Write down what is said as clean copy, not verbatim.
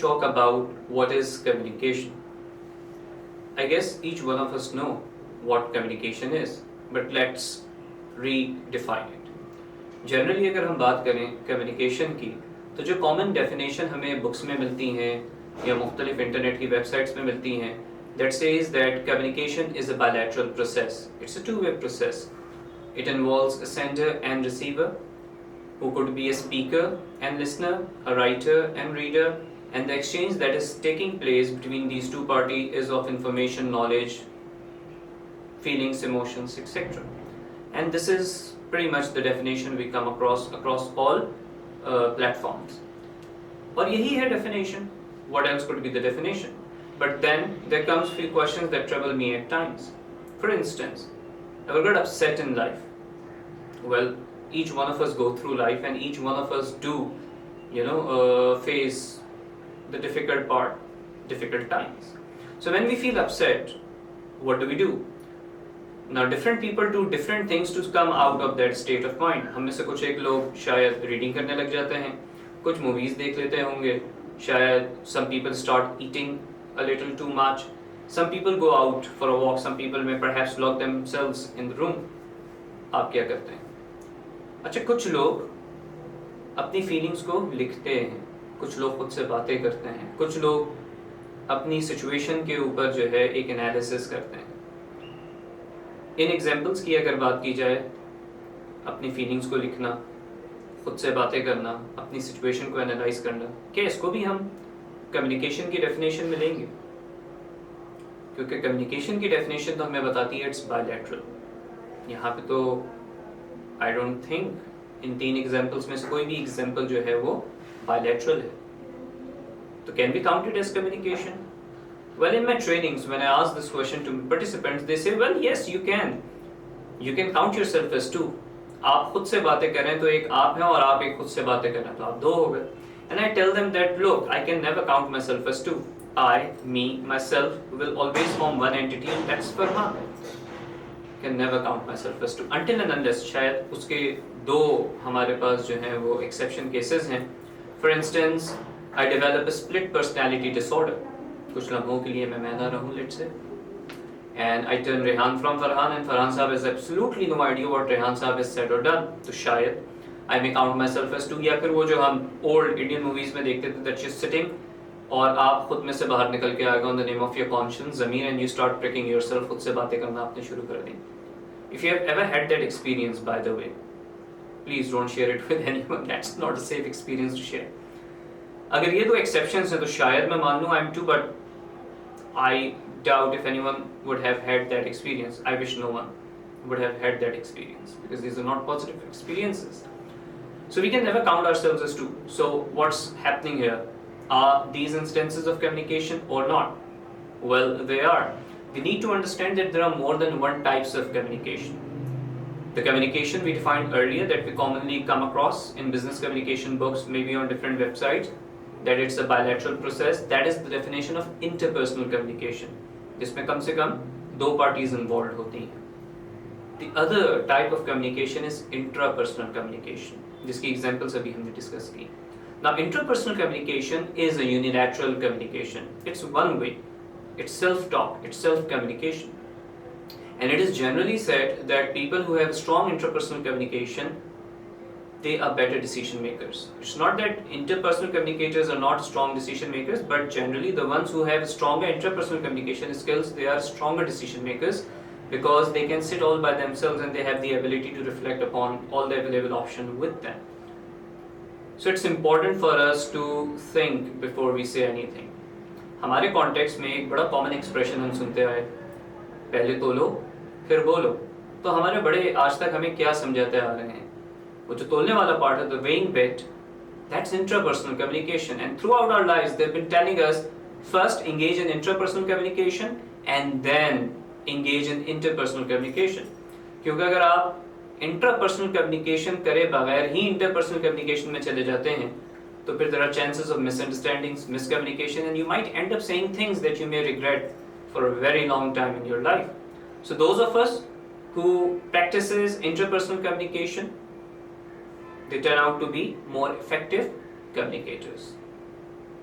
talk about what is communication. I guess each one of us know what communication is, but let's redefine it. Generally अगर हम बात करें communication की, तो जो common definition हमें books में मिलती हैं या मुख्तलिफ इंटरनेट की वेबसाइट्स में मिलती हैं, that says that communication is a bilateral process. It's a two-way process. It involves a sender and receiver, who could be a speaker and listener, a writer and reader, and the exchange that is taking place between these two parties is of information, knowledge, feelings, emotions, etc. And this is pretty much the definition we come across all platforms. और यही है definition. What else could be the definition? But then there comes few questions that trouble me at times. For instance, ever got upset in life? Well, each one of us go through life, and each one of us do, face the difficult part, difficult times. So when we feel upset, what do? Now different people do different things to come out of that state of mind. हम में से कुछ एक लोग शायद reading करने लग जाते हैं, कुछ मूवीज देख लेते होंगे, शायद some people start eating a little too much, some people go out for a walk, some people may perhaps lock themselves in the room. आप क्या करते हैं? अच्छा, कुछ लोग अपनी फीलिंग्स को लिखते हैं, कुछ लोग खुद से बातें करते हैं, कुछ लोग अपनी सिचुएशन के ऊपर जो है एक एनालिसिस करते हैं. इन एग्जाम्पल्स की अगर बात की जाए, अपनी फीलिंग्स को लिखना, खुद से बातें करना, अपनी सिचुएशन को एनालाइज करना, क्या इसको भी हम कम्युनिकेशन की डेफिनेशन में लेंगे? क्योंकि कम्युनिकेशन की डेफिनेशन तो हमें बताती है इट्स बायलैटरल. यहाँ पे तो I don't think in 3 examples में से कोई भी एग्जाम्पल जो है वो bilateral है. तो can be counted as communication? Well, in my trainings, when I ask this question to participants, they say, well, yes, you can. You can count yourself as two. आप खुद से बातें करें तो एक आप हैं, और आप एक खुद से बातें करें तो आप दो हो गए. And I tell them that, look, I can never count myself as two. I, me, myself will always form one entity, and that's Farhan. Can never count myself as two. Until and unless शायद उसके दो हमारे पास जो हैं वो exception cases हैं. For instance, I develop a split personality disorder. कुछ लम्हों के लिए मैं ना रहूँ, let's say, and I turn Rehan from Farhan, and Farhan साहब has absolutely no idea what Rehan साहब has said or done. तो शायद I may count myself as two. या फिर वो जो हम old Indian movies में देखते थे, that she's sitting और आप खुद में से बाहर निकल के आएगा on the name of your conscience, Zamir, and you start pricking yourself, खुद से बातें करना आपने शुरू कर दी. If you have ever had that experience, by the way, please don't share it with anyone. That's not a safe experience to share. अगर ये दो exceptions हैं तो शायद मैं मान लूँ I'm two, but I doubt if anyone would have had that experience. I wish no one would have had that experience, because these are not positive experiences. So we can never count ourselves as two. So what's happening here? Are these instances of communication or not? Well, they are. We need to understand that there are more than one types of communication. The communication we defined earlier that we commonly come across in business communication books, maybe on different websites, that it's a bilateral process, that is the definition of interpersonal communication, जिसमें कम से कम दो parties involved होती हैं. The other type of communication is intrapersonal communication, जिसकी examples अभी हमने discuss की. Now, interpersonal communication is a unilateral communication. It's one way. It's self-talk. It's self-communication. And it is generally said that people who have strong interpersonal communication, they are better decision makers. It's not that interpersonal communicators are not strong decision makers, but generally the ones who have stronger interpersonal communication skills, they are stronger decision makers, because they can sit all by themselves and they have the ability to reflect upon all the available options with them. So it's important for us to think before we say anything. हमारे context में एक बड़ा common expression हम सुनते आए, पहले तोलो फिर बोलो. तो हमारे बड़े आज तक हमें क्या समझाते आ रहे हैं? वो जो तोलने वाला पार्ट है, the weighing bit, that's intrapersonal communication. And throughout our lives, they've been telling us first engage in intrapersonal communication and then engage in interpersonal communication. क्योंकि अगर आप इंट्रापर्सनल कम्युनिकेशन करे बगैर ही इंटरपर्सनल कम्युनिकेशन में चले जाते हैं, तो फिर there are chances of misunderstandings, miscommunication, and you might end up saying things that you may regret for a very long time in your life. So those of us who practices interpersonal communication, they turn out to be more effective communicators.